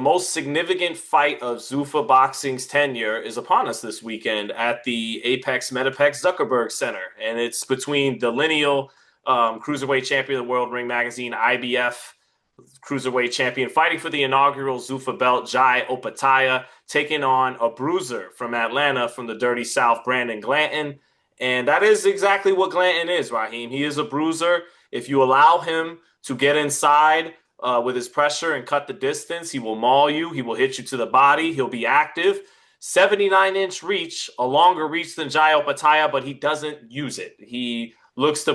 most significant fight of Zufa Boxing's tenure is upon us this weekend at the Apex Metapex Zuckerberg Center. And it's between the lineal cruiserweight champion of the World Ring Magazine, IBF cruiserweight champion, fighting for the inaugural Zufa belt, Jai Opetaia, taking on a bruiser from Atlanta from the Dirty South, Brandon Glanton. And that is exactly what Glanton is, Raheem. He is a bruiser. If you allow him to get inside with his pressure and cut the distance, he will maul you. He will hit you to the body. He'll be active. 79-inch reach, a longer reach than Jai Opetaia, but he doesn't use it. He looks to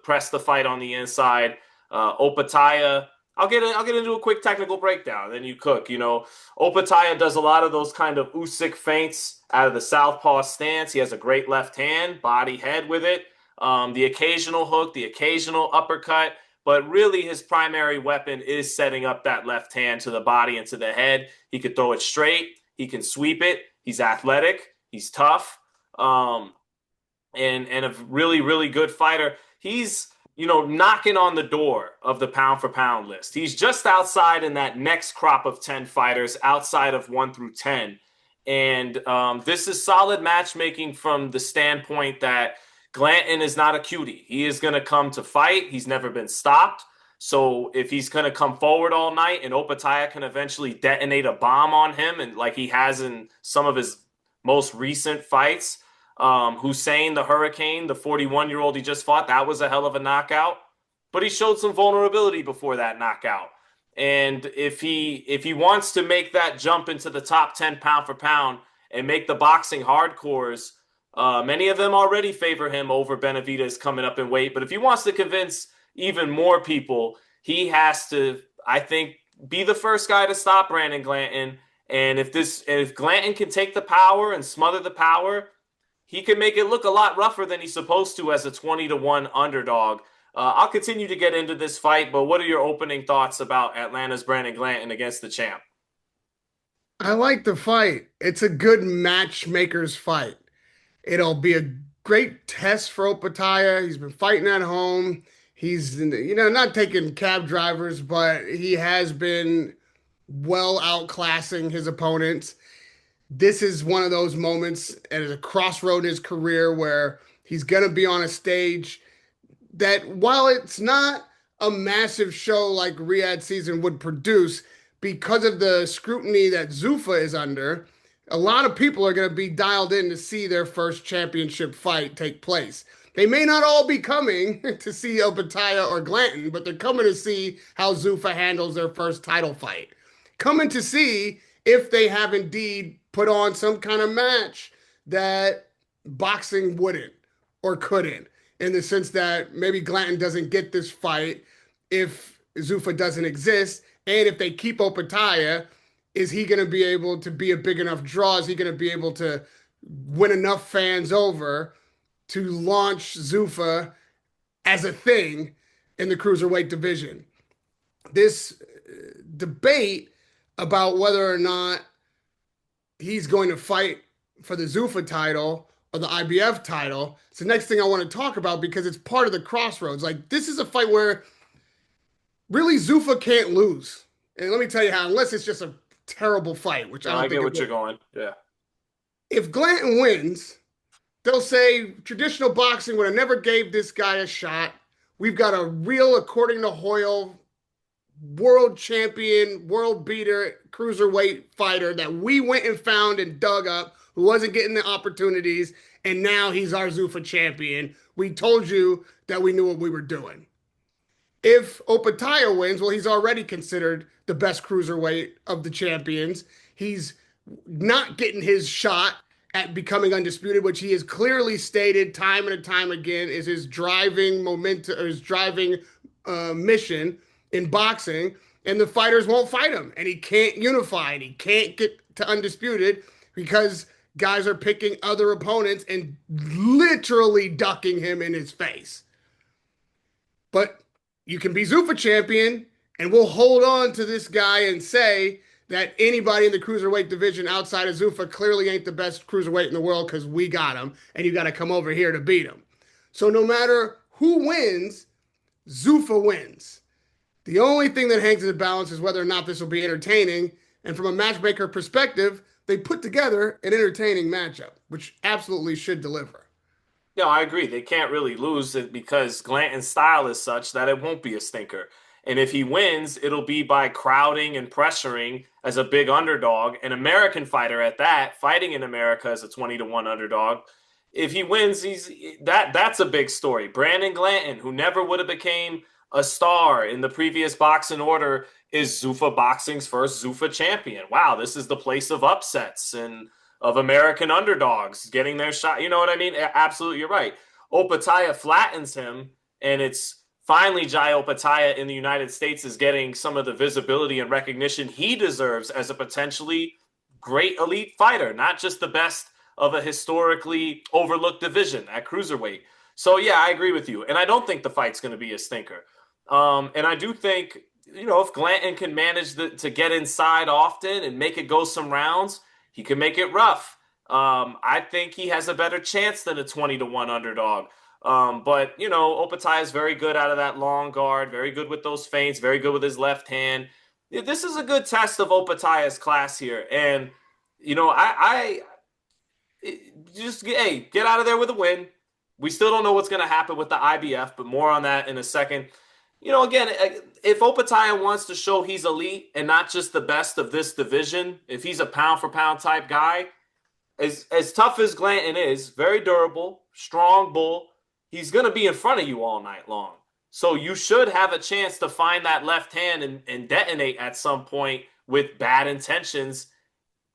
press the fight on the inside. Opetaia, I'll get into a quick technical breakdown, then you cook. You know, Opetaia does a lot of those kind of Usyk feints out of the southpaw stance. He has a great left hand, body, head with it. The occasional hook, the occasional uppercut, but really his primary weapon is setting up that left hand to the body and to the head. He can throw it straight. He can sweep it. He's athletic. He's tough. And a really, really good fighter. He's, knocking on the door of the pound for pound list. He's just outside in that next crop of 10 fighters outside of 1 through 10. And this is solid matchmaking from the standpoint that Glanton is not a cutie. He is going to come to fight. He's never been stopped. So if he's going to come forward all night and Opetaia can eventually detonate a bomb on him, and like he has in some of his most recent fights, Hussein the Hurricane, the 41-year-old he just fought, that was a hell of a knockout. But he showed some vulnerability before that knockout. And if he wants to make that jump into the top 10 pound for pound and make the boxing hardcores, many of them already favor him over Benavidez coming up in weight. But if he wants to convince even more people, he has to, I think, be the first guy to stop Brandon Glanton. And if Glanton can take the power and smother the power, he can make it look a lot rougher than he's supposed to as a 20-1 underdog. I'll continue to get into this fight, but what are your opening thoughts about Atlanta's Brandon Glanton against the champ? I like the fight. It's a good matchmaker's fight. It'll be a great test for Opetaia. He's been fighting at home. He's, not taking cab drivers, but he has been well outclassing his opponents. This is one of those moments at a crossroad in his career where he's going to be on a stage that, while it's not a massive show like Riyadh season would produce, because of the scrutiny that Zufa is under, a lot of people are going to be dialed in to see their first championship fight take place. They may not all be coming to see Opetaia or Glanton, but they're coming to see how Zufa handles their first title fight. Coming to see if they have indeed put on some kind of match that boxing wouldn't or couldn't, in the sense that maybe Glanton doesn't get this fight if Zufa doesn't exist, and if they keep Opetaia, is he going to be able to be a big enough draw? Is he going to be able to win enough fans over to launch Zufa as a thing in the cruiserweight division? This debate about whether or not he's going to fight for the Zufa title or the IBF title, it's the next thing I want to talk about, because it's part of the crossroads. Like, this is a fight where really Zufa can't lose. And let me tell you how, unless it's just a terrible fight, which I don't I think get it what will. you're going. Yeah. If Glanton wins, they'll say traditional boxing would have never gave this guy a shot. We've got a real, according to Hoyle, world champion, world beater, cruiserweight fighter that we went and found and dug up, who wasn't getting the opportunities, and now he's our Zufa champion. We told you that we knew what we were doing. If Opetaia wins, well, he's already considered the best cruiserweight of the champions. He's not getting his shot at becoming undisputed, which he has clearly stated time and time again is his driving momentum, or his driving mission in boxing. And the fighters won't fight him, and he can't unify, and he can't get to undisputed because guys are picking other opponents and literally ducking him in his face. But you can be Zufa champion, and we'll hold on to this guy and say that anybody in the cruiserweight division outside of Zufa clearly ain't the best cruiserweight in the world because we got him, and you got to come over here to beat him. So no matter who wins, Zufa wins. The only thing that hangs in the balance is whether or not this will be entertaining, And from a matchmaker perspective, they put together an entertaining matchup, which absolutely should deliver. No, I agree. They can't really lose it because Glanton's style is such that it won't be a stinker. And if he wins, it'll be by crowding and pressuring as a big underdog, an American fighter at that, fighting in America as a 20 to 1 underdog. If he wins, that's a big story. Brandon Glanton, who never would have became a star in the previous boxing order, is Zufa Boxing's first Zufa champion. Wow, this is the place of upsets and of American underdogs getting their shot. You know what I mean? Absolutely, you're right. Opetaia flattens him, and it's finally Jai Opetaia in the United States is getting some of the visibility and recognition he deserves as a potentially great elite fighter, not just the best of a historically overlooked division at cruiserweight. So yeah, I agree with you, and I don't think the fight's going to be a stinker. And I do think if Glanton can manage to get inside often and make it go some rounds, he can make it rough. I think he has a better chance than a 20 to 1 underdog. But Opetaia is very good out of that long guard, very good with those feints, very good with his left hand. This is a good test of Opetaia's class here. And just get out of there with a win. We still don't know what's going to happen with the IBF, but more on that in a second. Again, if Opetaia wants to show he's elite and not just the best of this division, if he's a pound for pound type guy, as tough as Glanton is, very durable, strong bull, he's going to be in front of you all night long. So you should have a chance to find that left hand and detonate at some point with bad intentions.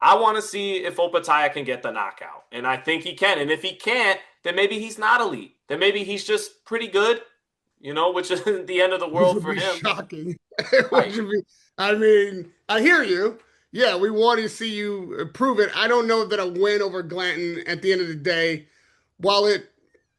I want to see if Opetaia can get the knockout, and I think he can. And if he can't, then maybe he's not elite. Then maybe he's just pretty good, which is the end of the Which world would for be him. shocking. Right. Which would be, I mean, I hear you. Yeah, we want to see you prove it. I don't know that a win over Glanton at the end of the day, while it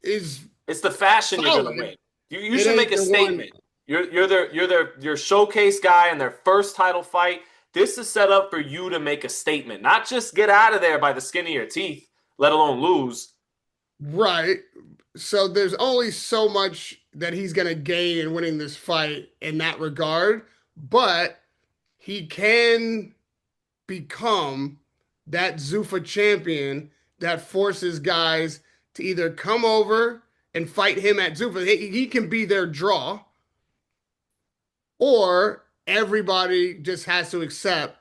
is It's the fashion you're going to solid, win. You it should make ain't a the one. statement. You're their showcase guy in their first title fight. This is set up for you to make a statement, not just get out of there by the skin of your teeth, let alone lose. Right. So there's only so much that he's going to gain in winning this fight in that regard, but he can become that Zufa champion that forces guys to either come over and fight him at Zufa. He can be their draw, or everybody just has to accept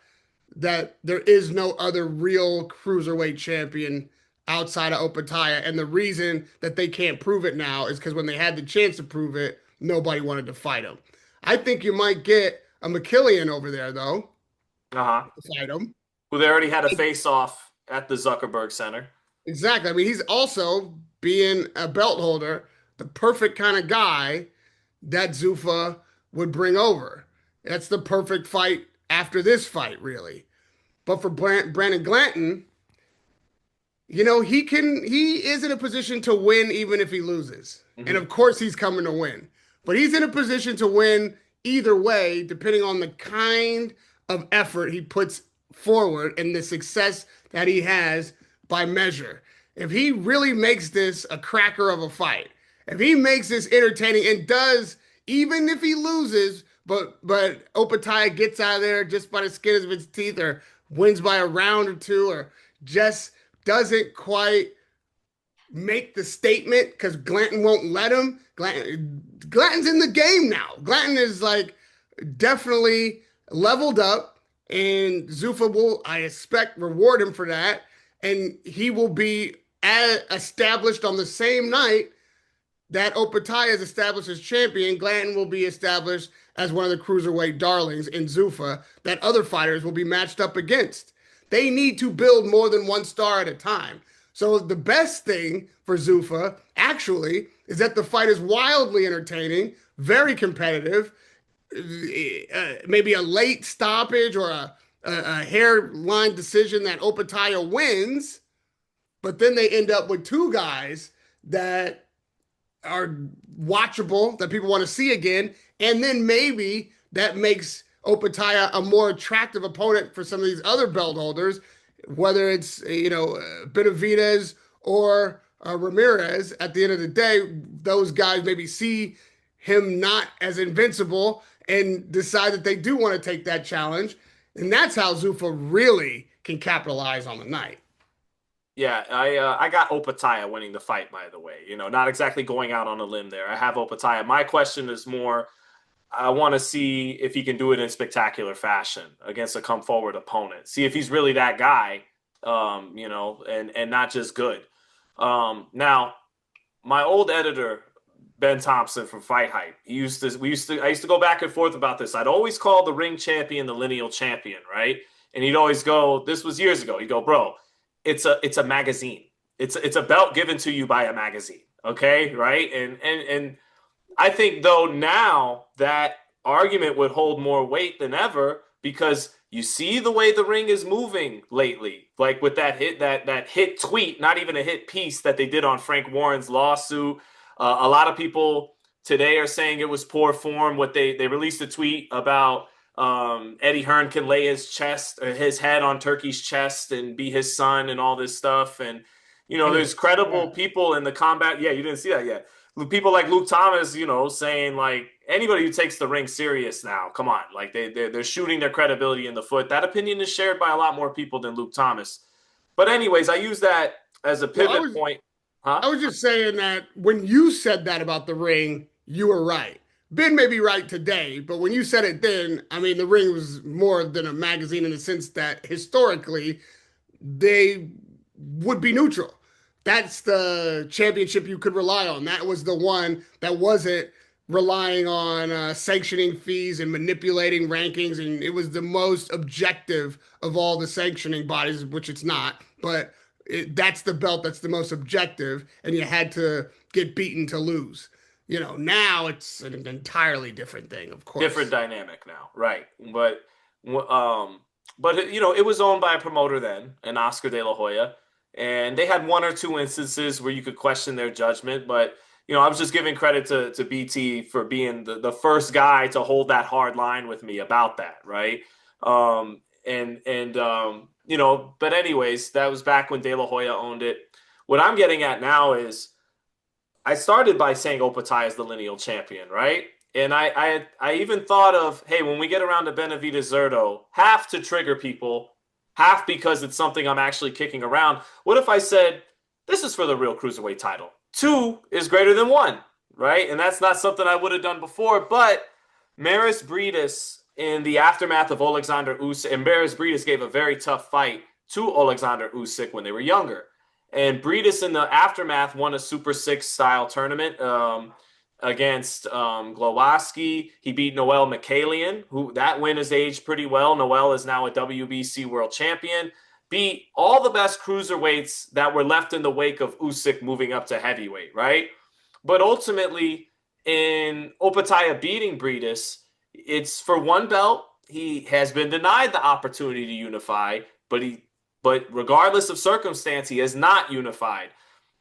that there is no other real cruiserweight champion outside of Opetaia. And the reason that they can't prove it now is because when they had the chance to prove it, nobody wanted to fight him. I think you might get a McKillian over there, though, Uh-huh. to fight him. Who they already had a face-off at the Zuckerberg Center. Exactly. I mean, he's also being a belt holder, the perfect kind of guy that Zufa would bring over. That's the perfect fight after this fight, really. But for Brandon Glanton, he is in a position to win even if he loses. And Mm-hmm. of course he's coming to win. But he's in a position to win either way, depending on the kind of effort he puts forward and the success that he has by measure. If he really makes this a cracker of a fight, if he makes this entertaining and does, even if he loses, but Opetaia gets out of there just by the skin of his teeth or wins by a round or two or just doesn't quite make the statement because Glanton won't let him. Glanton's in the game now. Glanton is like definitely leveled up, and Zufa will, I expect, reward him for that, and he will be established on the same night that Opetaia is established as champion. Glanton will be established as one of the cruiserweight darlings in Zufa that other fighters will be matched up against. They need to build more than one star at a time. So the best thing for Zufa actually is that the fight is wildly entertaining, very competitive, maybe a late stoppage or a hairline decision that Opetaia wins, but then they end up with two guys that are watchable that people want to see again, and then maybe that makes Opetaia a more attractive opponent for some of these other belt holders, whether it's Benavidez or Ramirez. At the end of the day, those guys maybe see him not as invincible and decide that they do want to take that challenge. And that's how Zufa really can capitalize on the night. Yeah, I got Opetaia winning the fight, by the way. Not exactly going out on a limb there. I have Opetaia. My question is more, I want to see if he can do it in spectacular fashion against a come forward opponent. See if he's really that guy, and not just good. Now, my old editor, Ben Thompson from Fight Hype, I used to go back and forth about this. I'd always call the ring champion the lineal champion, right? And he'd always go, this was years ago. He'd go, bro, it's a magazine. It's a belt given to you by a magazine. Okay, right? And I think though now that argument would hold more weight than ever because you see the way the ring is moving lately, like with that hit tweet, not even a hit piece that they did on Frank Warren's lawsuit. A lot of people today are saying it was poor form. What they released a tweet about Eddie Hearn can lay his head on Turkey's chest and be his son and all this stuff. And I didn't there's see credible that. people in the combat. Yeah, you didn't see that yet. People like Luke Thomas, saying like anybody who takes the ring serious now, come on, like they're shooting their credibility in the foot. That opinion is shared by a lot more people than Luke Thomas. But anyways, I use that as a Well, pivot point, huh? I was just saying that when you said that about the ring, you were right. Ben may be right today, but when you said it then, I mean, the ring was more than a magazine in the sense that historically they would be neutral. That's the championship you could rely on. That was the one that wasn't relying on sanctioning fees and manipulating rankings. And it was the most objective of all the sanctioning bodies, which it's not. But that's the belt that's the most objective. And you had to get beaten to lose. Now it's an entirely different thing, of Different course. dynamic now, right? But it was owned by a promoter then, an Oscar De La Hoya, and they had one or two instances where you could question their judgment. But I was just giving credit to BT for being the first guy to hold that hard line with me about that, right? But anyways, that was back when De La Hoya owned it. What I'm getting at now is I started by saying Opetaia is the lineal champion, right? And I even thought of, hey, when we get around to Benavidez Zerto, half to trigger people, half because it's something I'm actually kicking around. What if I said, this is for the real cruiserweight title? Two is greater than one, right? And that's not something I would have done before. But Maris Briedis, in the aftermath of Alexander Usyk, and Maris Briedis gave a very tough fight to Alexander Usyk when they were younger. And Briedis in the aftermath won a Super Six style tournament against Glowacki. He beat Noel Mikhailian, who that win has aged pretty well. Noel is now a WBC world champion. Beat all the best cruiserweights that were left in the wake of Usyk moving up to heavyweight, right? But ultimately, in Opetaia beating Briedis, it's for one belt. He has been denied the opportunity to unify, but regardless of circumstance, he has not unified.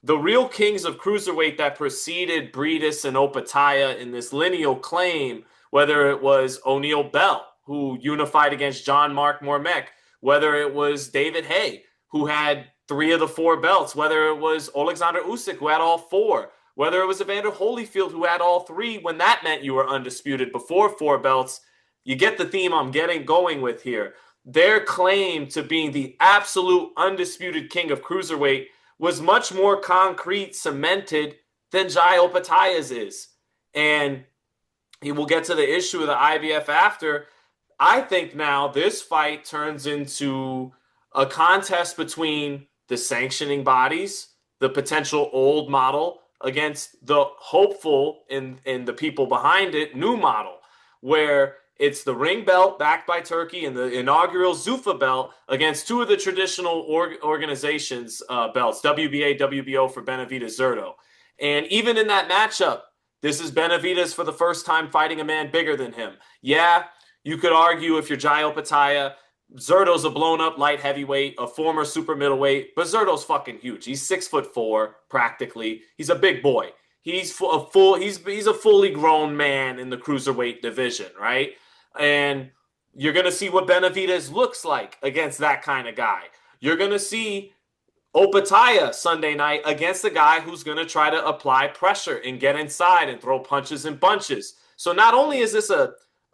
The real kings of cruiserweight that preceded Briedis and Opetaia in this lineal claim, whether it was O'Neal Bell, who unified against John Mark Mormek, whether it was David Hay, who had three of the four belts, whether it was Alexander Usyk, who had all four, whether it was Evander Holyfield, who had all three when that meant you were undisputed before four belts. You get the theme I'm going with here. Their claim to being the absolute undisputed king of cruiserweight was much more concrete, cemented than Jai Opetaia's is. And he will get to the issue of the IBF after. I think now this fight turns into a contest between the sanctioning bodies, the potential old model, against the hopeful in the people behind it, new model, where it's the ring belt backed by Turkey and the inaugural Zufa belt against two of the traditional organizations' belts, WBA, WBO for Benavidez Zerto. And even in that matchup, this is Benavidez for the first time fighting a man bigger than him. Yeah, you could argue if you're Jai Opetaia, Zerto's a blown up light heavyweight, a former super middleweight, but Zerto's fucking huge. He's 6'4" practically. He's a big boy. He's a fully grown man in the cruiserweight division, right? And you're gonna see what Benavidez looks like against that kind of guy. You're gonna see Opetaia Sunday night against a guy who's gonna try to apply pressure and get inside and throw punches and bunches. So not only is this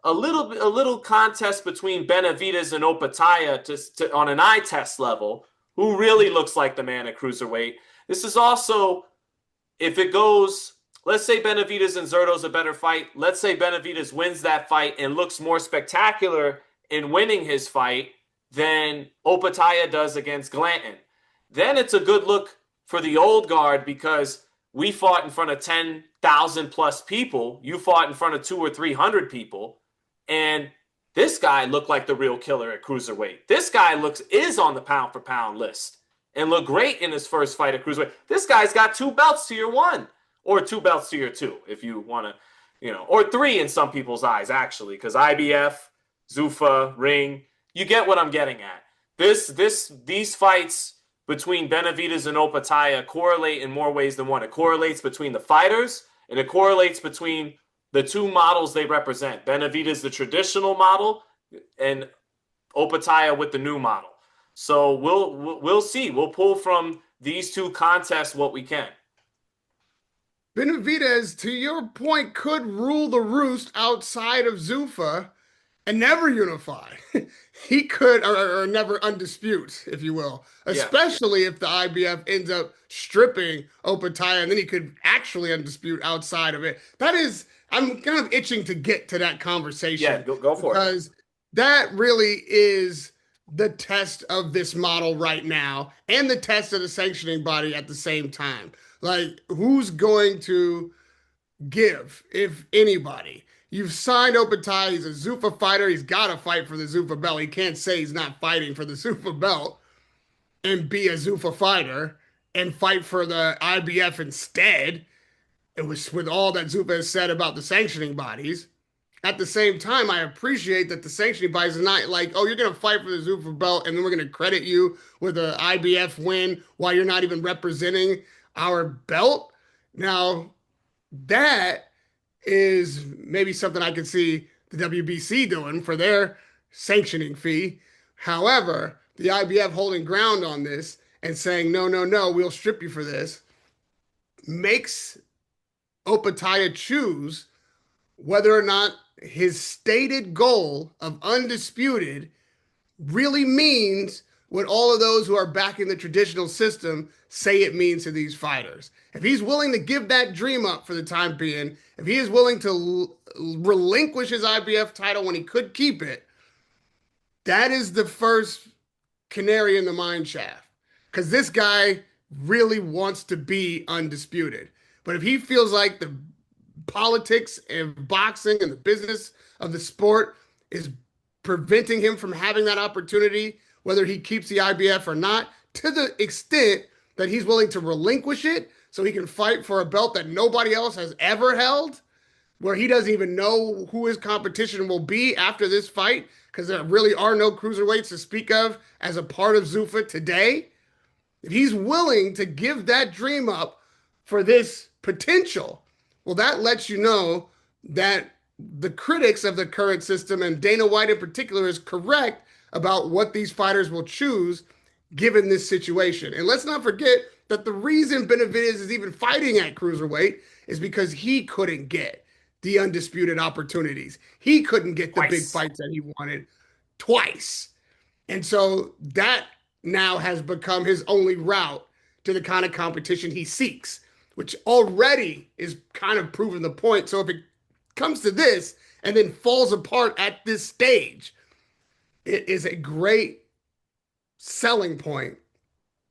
a little contest between Benavidez and Opetaia on an eye test level. Who really looks like the man at cruiserweight? This is also, if it goes, let's say Benavidez and Zurdo's a better fight. Let's say Benavidez wins that fight and looks more spectacular in winning his fight than Opetaia does against Glanton. Then it's a good look for the old guard because we fought in front of 10,000 plus people. You fought in front of 200 or 300 people. And this guy looked like the real killer at cruiserweight. This guy is on the pound for pound list and looked great in his first fight at cruiserweight. This guy's got 2 belts to your 1, or 2 belts to your 2, if you want to, or 3 in some people's eyes, actually, because IBF, Zufa, Ring, you get what I'm getting at. These fights between Benavidez and Opetaia correlate in more ways than one. It correlates between the fighters, and it correlates between the 2 models they represent. Benavidez, the traditional model, and Opetaia with the new model. So we'll see. We'll pull from these 2 contests what we can. Benavidez, to your point, could rule the roost outside of Zufa and never unify. He could, or never undispute, if you will, Yeah. especially if the IBF ends up stripping Opetaia, and then he could actually undispute outside of it. I'm kind of itching to get to that Yeah, conversation go for it. because that really is the test of this model right now and the test of the sanctioning body at the same time. Like, who's going to give, if anybody? You've signed Opetaia. He's a Zufa fighter. He's got to fight for the Zufa belt. He can't say he's not fighting for the Zufa belt and be a Zufa fighter and fight for the IBF instead. It was with all that Zufa has said about the sanctioning bodies. At the same time, I appreciate that the sanctioning bodies is not like, oh, you're going to fight for the Zufa belt and then we're going to credit you with an IBF win while you're not even representing our belt. Now, that is maybe something I could see the WBC doing for their sanctioning fee. However, the IBF holding ground on this and saying, no, no, no, we'll strip you for this, makes Opetaia choose whether or not his stated goal of undisputed really means what all of those who are backing the traditional system say it means to these fighters. If he's willing to give that dream up for the time being, if he is willing to relinquish his IBF title when he could keep it, that is the first canary in the mine shaft. Because this guy really wants to be undisputed. But if he feels like the politics and boxing and the business of the sport is preventing him from having that opportunity, whether he keeps the IBF or not, to the extent that he's willing to relinquish it so he can fight for a belt that nobody else has ever held, where he doesn't even know who his competition will be after this fight, because there really are no cruiserweights to speak of as a part of Zufa today. If he's willing to give that dream up for this potential, well, that lets you know that the critics of the current system, and Dana White in particular, is correct about what these fighters will choose given this situation. And let's not forget that the reason Benavidez is even fighting at cruiserweight is because he couldn't get the undisputed opportunities. He couldn't get the big Twice. fights that he wanted twice. And so that now has become his only route to the kind of competition he seeks, which already is kind of proving the point. So if it comes to this and then falls apart at this stage, it is a great selling point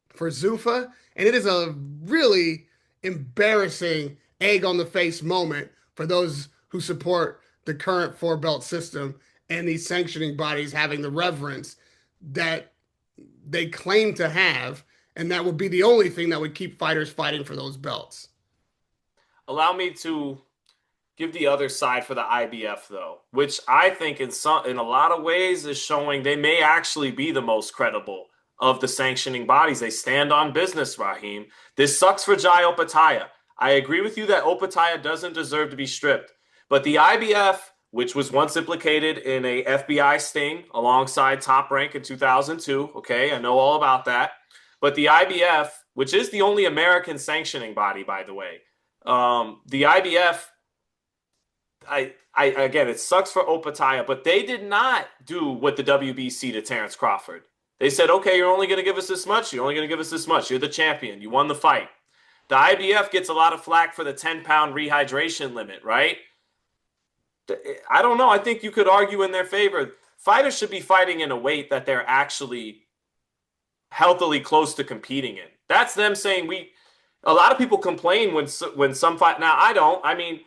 for Zufa. And it is a really embarrassing egg on the face moment for those who support the current 4 belt system and these sanctioning bodies having the reverence that they claim to have. And that would be the only thing that would keep fighters fighting for those belts. Allow me to give the other side for the IBF though, which I think in a lot of ways is showing they may actually be the most credible of the sanctioning bodies. They stand on business, Raheem. This sucks for Jai Opetaia. I agree with you that Opetaia doesn't deserve to be stripped, but the IBF, which was once implicated in a FBI sting alongside Top Rank in 2002, okay, I know all about that. But the IBF, which is the only American sanctioning body, by the way, the IBF, I again, it sucks for Opetaia, but they did not do what the WBC to Terrence Crawford. They said, okay, you're only going to give us this much. You're only going to give us this much. You're the champion. You won the fight. The IBF gets a lot of flack for the 10-pound rehydration limit, right? I don't know. I think you could argue in their favor. Fighters should be fighting in a weight that they're actually healthily close to competing in. That's them saying we. A lot of people complain when some fight. Now I don't. I mean,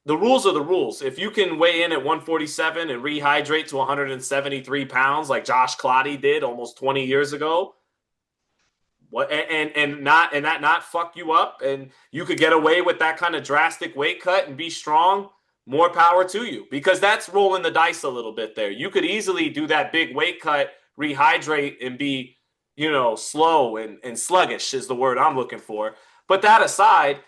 the rules are the rules. If you can weigh in at 147 and rehydrate to 173 pounds, like Josh Clottey did almost 20 years ago, what and that not fuck you up, and you could get away with that kind of drastic weight cut and be strong. More power to you, because that's rolling the dice a little bit there. You could easily do that big weight cut, rehydrate, and be, slow and sluggish is the word I'm looking for. But that aside,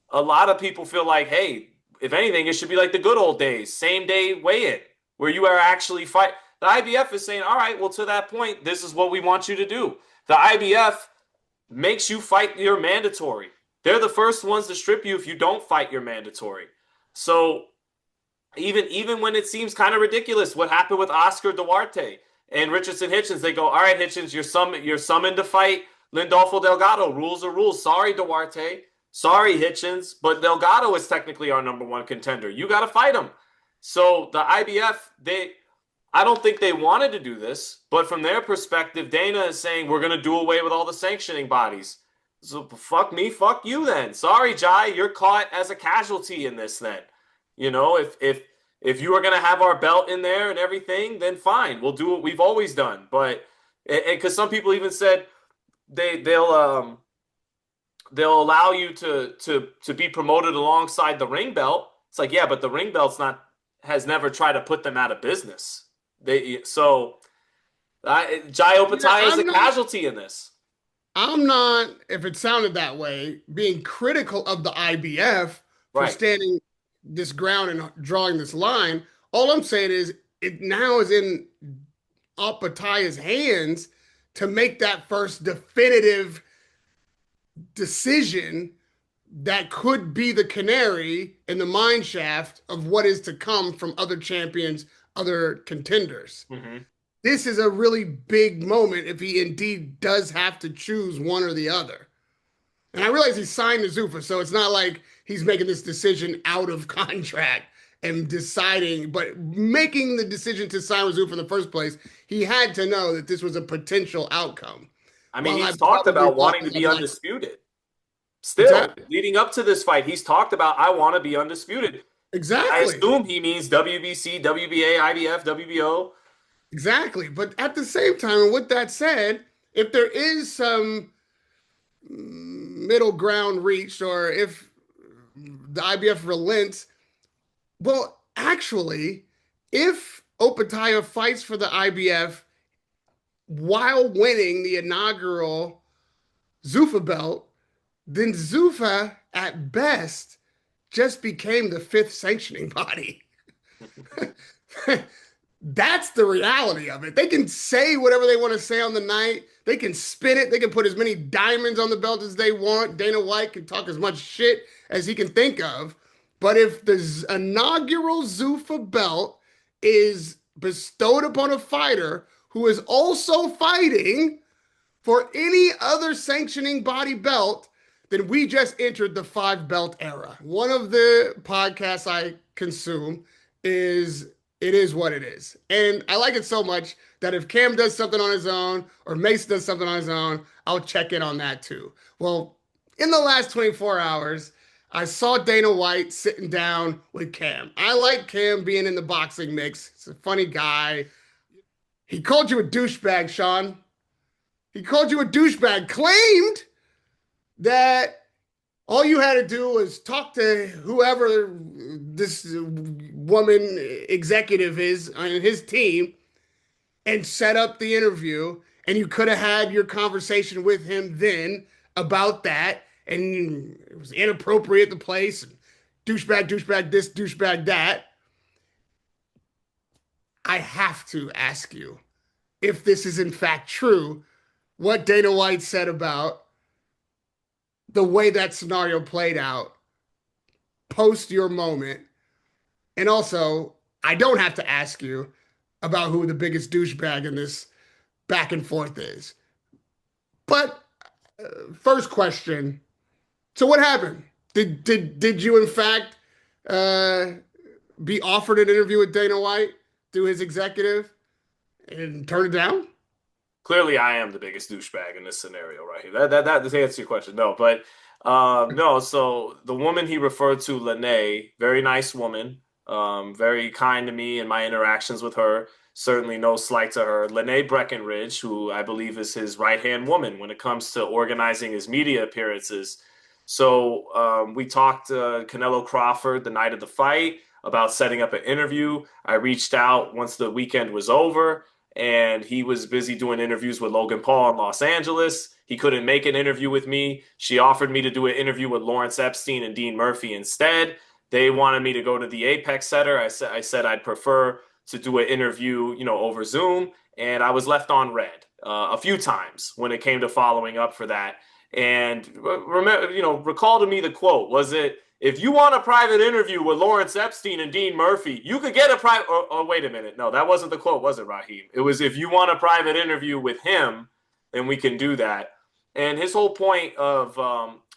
a lot of people feel like, hey, if anything, it should be like the good old days, same day weigh-in, where you are actually fight. The IBF is saying, all right, well, to that point, this is what we want you to do. The IBF makes you fight your mandatory. They're the first ones to strip you if you don't fight your mandatory. So even when it seems kind of ridiculous, what happened with Oscar Duarte and Richardson Hitchens, they go, all right, Hitchens, you're summoned to fight Lindolfo Delgado. Rules are rules. Sorry, Duarte. Sorry, Hitchens, but Delgado is technically our number one contender. You got to fight him. So the IBF, I don't think they wanted to do this, but from their perspective, Dana is saying we're going to do away with all the sanctioning bodies. So fuck me, fuck you then. Sorry, Jai, you're caught as a casualty in this then. If you are going to have our belt in there and everything, then fine, we'll do what we've always done. But because some people even said they'll allow you to be promoted alongside the ring belt. It's like, yeah, but the ring belt's has never tried to put them out of business. Jai Opetaia is a casualty in this. I'm not, if it sounded that way, being critical of the IBF for standing this ground and drawing this line. All I'm saying is it now is in Opetaia's hands to make that first definitive decision that could be the canary in the mine shaft of what is to come from other champions, other contenders. Mm-hmm. This is a really big moment if he indeed does have to choose one or the other. And I realize he signed to Zufa, so it's not like he's making this decision out of contract and deciding, but making the decision to sign with Zufa in the first place, he had to know that this was a potential outcome. I mean, he's talked about wanting to be undisputed. Still, leading up to this fight, he's talked about, I want to be undisputed. Exactly. I assume he means WBC, WBA, IBF, WBO. Exactly. But at the same time, and with that said, if there is some middle ground reached, or if the IBF relents, well, actually, if Opetaia fights for the IBF while winning the inaugural Zufa belt, then Zufa, at best, just became the fifth sanctioning body. That's the reality of it. They can say whatever they want to say on the night. They can spin it. They can put as many diamonds on the belt as they want. Dana White can talk as much shit as he can think of. But if the inaugural Zufa belt is bestowed upon a fighter who is also fighting for any other sanctioning body belt, then we just entered the 5-belt era. One of the podcasts I consume is It Is What It Is. And I like it so much that if Cam does something on his own or Mace does something on his own, I'll check in on that too. Well, in the last 24 hours, I saw Dana White sitting down with Cam. I like Cam being in the boxing mix. He's a funny guy. He called you a douchebag, Sean. He called you a douchebag, claimed that all you had to do was talk to whoever this woman executive is on his team and set up the interview, and you could have had your conversation with him then about that, and it was inappropriate, the place, and douchebag this, douchebag that. I have to ask you if this is in fact true, what Dana White said about the way that scenario played out post your moment And also, I don't have to ask you about who the biggest douchebag in this back and forth is. But first question. So what happened? Did you in fact uh, be offered an interview with Dana White through his executive and turn it down? Clearly, I am the biggest douchebag in this scenario right here. That to answer your question, no. But no. So the woman he referred to, Lene, very nice woman, very kind to me in my interactions with her. Certainly, no slight to her. Lene Breckenridge, who I believe is his right-hand woman when it comes to organizing his media appearances. So we talked to Canelo Crawford the night of the fight about setting up an interview. I reached out once the weekend was over and he was busy doing interviews with Logan Paul in Los Angeles. He couldn't make an interview with me. She offered me to do an interview with Lawrence Epstein and Dean Murphy instead. They wanted me to go to the Apex Center. I said I'd prefer to do an interview, over Zoom, and I was left on red a few times when it came to following up for that. And remember, recall to me the quote. Was it, if you want a private interview with Lawrence Epstein and Dean Murphy, you could get a private. Oh, wait a minute. No, that wasn't the quote, was it, Raheem? It was, if you want a private interview with him, then we can do that. And his whole point of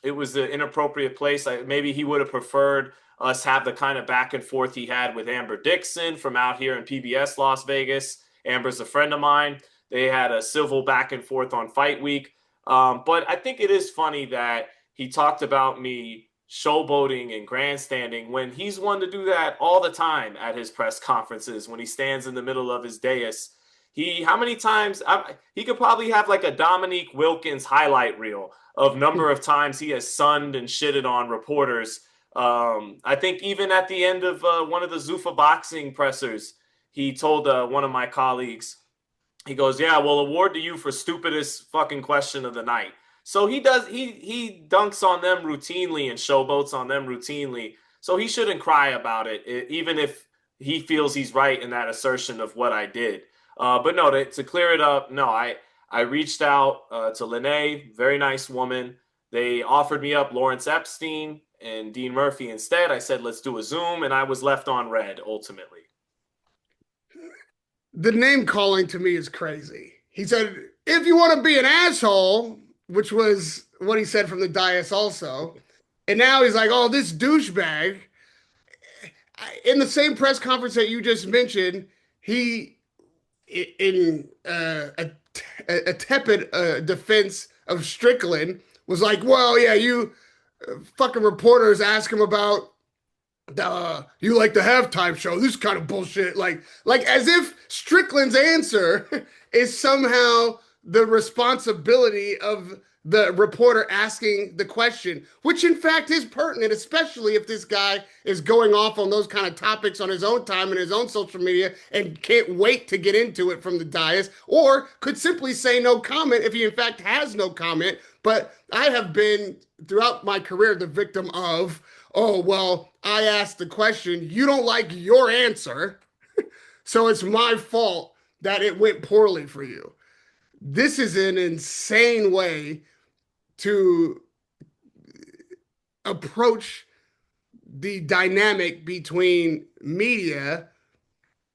it was an inappropriate place. Maybe he would have preferred us have the kind of back and forth he had with Amber Dixon from out here in PBS Las Vegas. Amber's a friend of mine. They had a civil back and forth on Fight Week. But I think it is funny that he talked about me showboating and grandstanding when he's one to do that all the time at his press conferences when he stands in the middle of his dais. How many times he could probably have like a Dominique Wilkins highlight reel of number of times he has sunned and shitted on reporters. I think even at the end of one of the Zufa boxing pressers, he told one of my colleagues, he goes, "Yeah, we'll award to you for stupidest fucking question of the night." So he dunks on them routinely and showboats on them routinely. So he shouldn't cry about it, even if he feels he's right in that assertion of what I did. But no, to clear it up, no, I reached out to Lene, very nice woman. They offered me up Lawrence Epstein and Dean Murphy instead. I said, let's do a Zoom, and I was left on red ultimately. The name calling to me is crazy. He said, if you want to be an asshole, which was what he said from the dais also. And now he's like, oh, this douchebag. In the same press conference that you just mentioned, he, in a tepid defense of Strickland, was like, well, yeah, you fucking reporters ask him about you like the halftime show, this kind of bullshit. Like as if Strickland's answer is somehow the responsibility of the reporter asking the question, which in fact is pertinent, especially if this guy is going off on those kind of topics on his own time and his own social media and can't wait to get into it from the dais, or could simply say no comment if he in fact has no comment. But I have been throughout my career the victim of, oh, well, I asked the question, you don't like your answer, so it's my fault that it went poorly for you. This is an insane way to approach the dynamic between media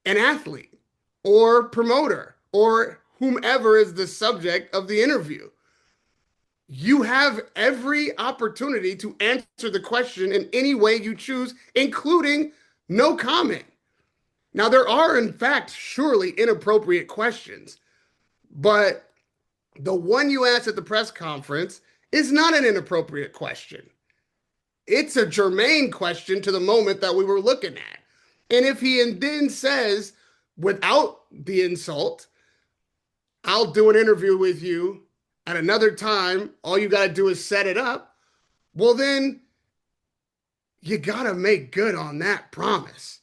and athlete or promoter or whomever is the subject of the interview. You have every opportunity to answer the question in any way you choose, including no comment. Now, there are, in fact, surely inappropriate questions, but the one you asked at the press conference is not an inappropriate question. It's a germane question to the moment that we were looking at. And if he then says, without the insult, I'll do an interview with you at another time, all you got to do is set it up, well, then you got to make good on that promise.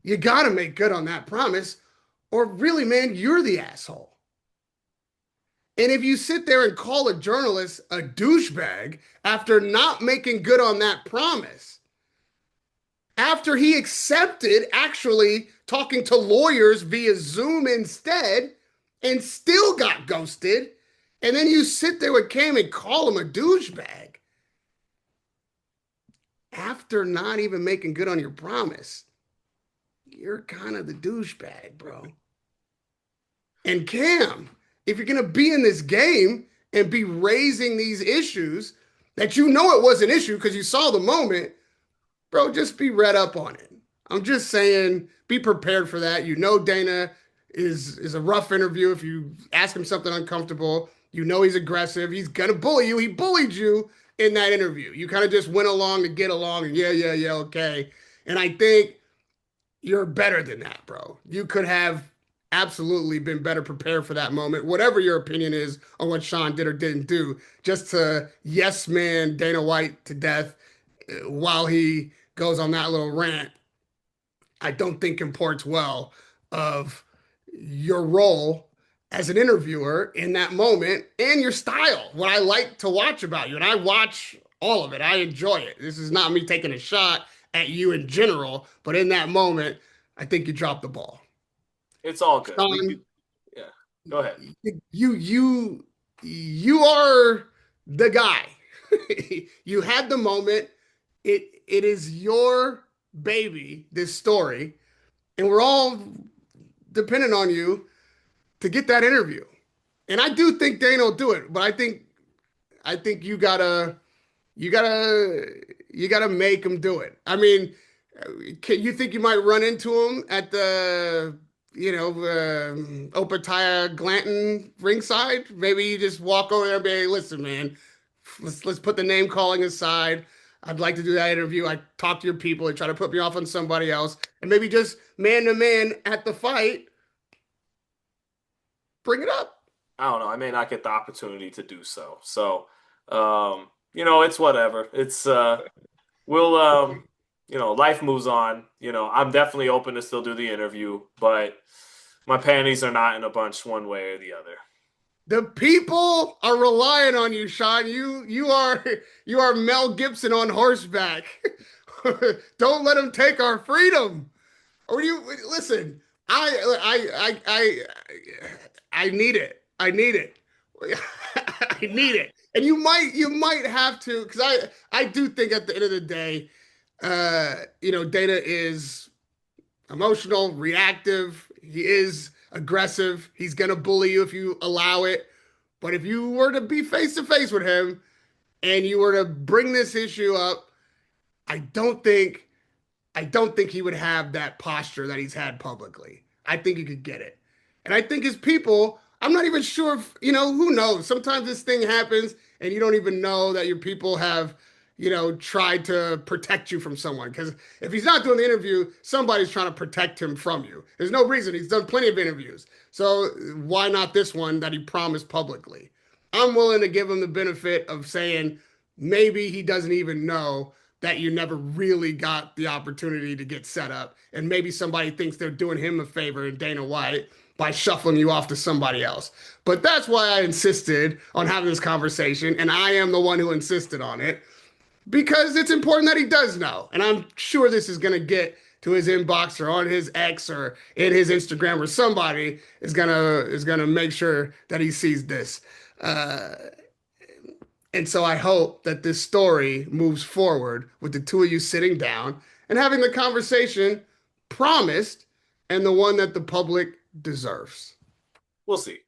You got to make good on that promise, or really, man, you're the asshole. And if you sit there and call a journalist a douchebag after not making good on that promise, after he accepted actually talking to lawyers via Zoom instead and still got ghosted, and then you sit there with Cam and call him a douchebag, after not even making good on your promise, you're kind of the douchebag, bro. And Cam, if you're going to be in this game and be raising these issues that you know it was an issue because you saw the moment, bro, just be read up on it. I'm just saying, be prepared for that. You know Dana is a rough interview. If you ask him something uncomfortable, you know he's aggressive. He's gonna bully you. He bullied you in that interview. You kind of just went along to get along and yeah, yeah, yeah, okay. And I think you're better than that, bro. You could have absolutely been better prepared for that moment, whatever your opinion is on what Sean did or didn't do, just to yes man Dana White to death while he goes on that little rant. I don't think comports well of your role as an interviewer in that moment and your style, what I like to watch about you. And I watch all of it. I enjoy it. This is not me taking a shot at you in general, but in that moment, I think you dropped the ball. It's all good. We could, Sean, yeah. Go ahead. you are the guy. You had the moment. It is your baby, this story, and we're all dependent on you to get that interview. And I do think Dana will do it, but I think you gotta you gotta make him do it. I mean, you think you might run into him at the Opetaia Glanton ringside? Maybe you just walk over there and be, hey, listen, man, let's put the name calling aside. I'd like to do that interview. I talk to your people. They try to put me off on somebody else, and maybe just man to man at the fight, bring it up. I don't know. I may not get the opportunity to do so. So, it's whatever. We'll, life moves on. I'm definitely open to still do the interview, but my panties are not in a bunch one way or the other. The people are relying on you, Sean. You are Mel Gibson on horseback. Don't let them take our freedom. Or you listen? I need it. I need it. I need it. And you might have to because I do think at the end of the day, Dana is emotional, reactive. He is aggressive. He's gonna bully you if you allow it. But if you were to be face to face with him and you were to bring this issue up, I don't think I don't think he would have that posture that he's had publicly. I think he could get it. And I think his people, I'm not even sure if, who knows? Sometimes this thing happens and you don't even know that your people have, tried to protect you from someone. Because if he's not doing the interview, somebody's trying to protect him from you. There's no reason. He's done plenty of interviews. So why not this one that he promised publicly? I'm willing to give him the benefit of saying maybe he doesn't even know that you never really got the opportunity to get set up. And maybe somebody thinks they're doing him a favor in Dana White by shuffling you off to somebody else. But that's why I insisted on having this conversation. And I am the one who insisted on it because it's important that he does know. And I'm sure this is going to get to his inbox or on his X or in his Instagram where somebody is gonna make sure that he sees this. Uh, and so I hope that this story moves forward with the two of you sitting down and having the conversation promised and the one that the public deserves. We'll see.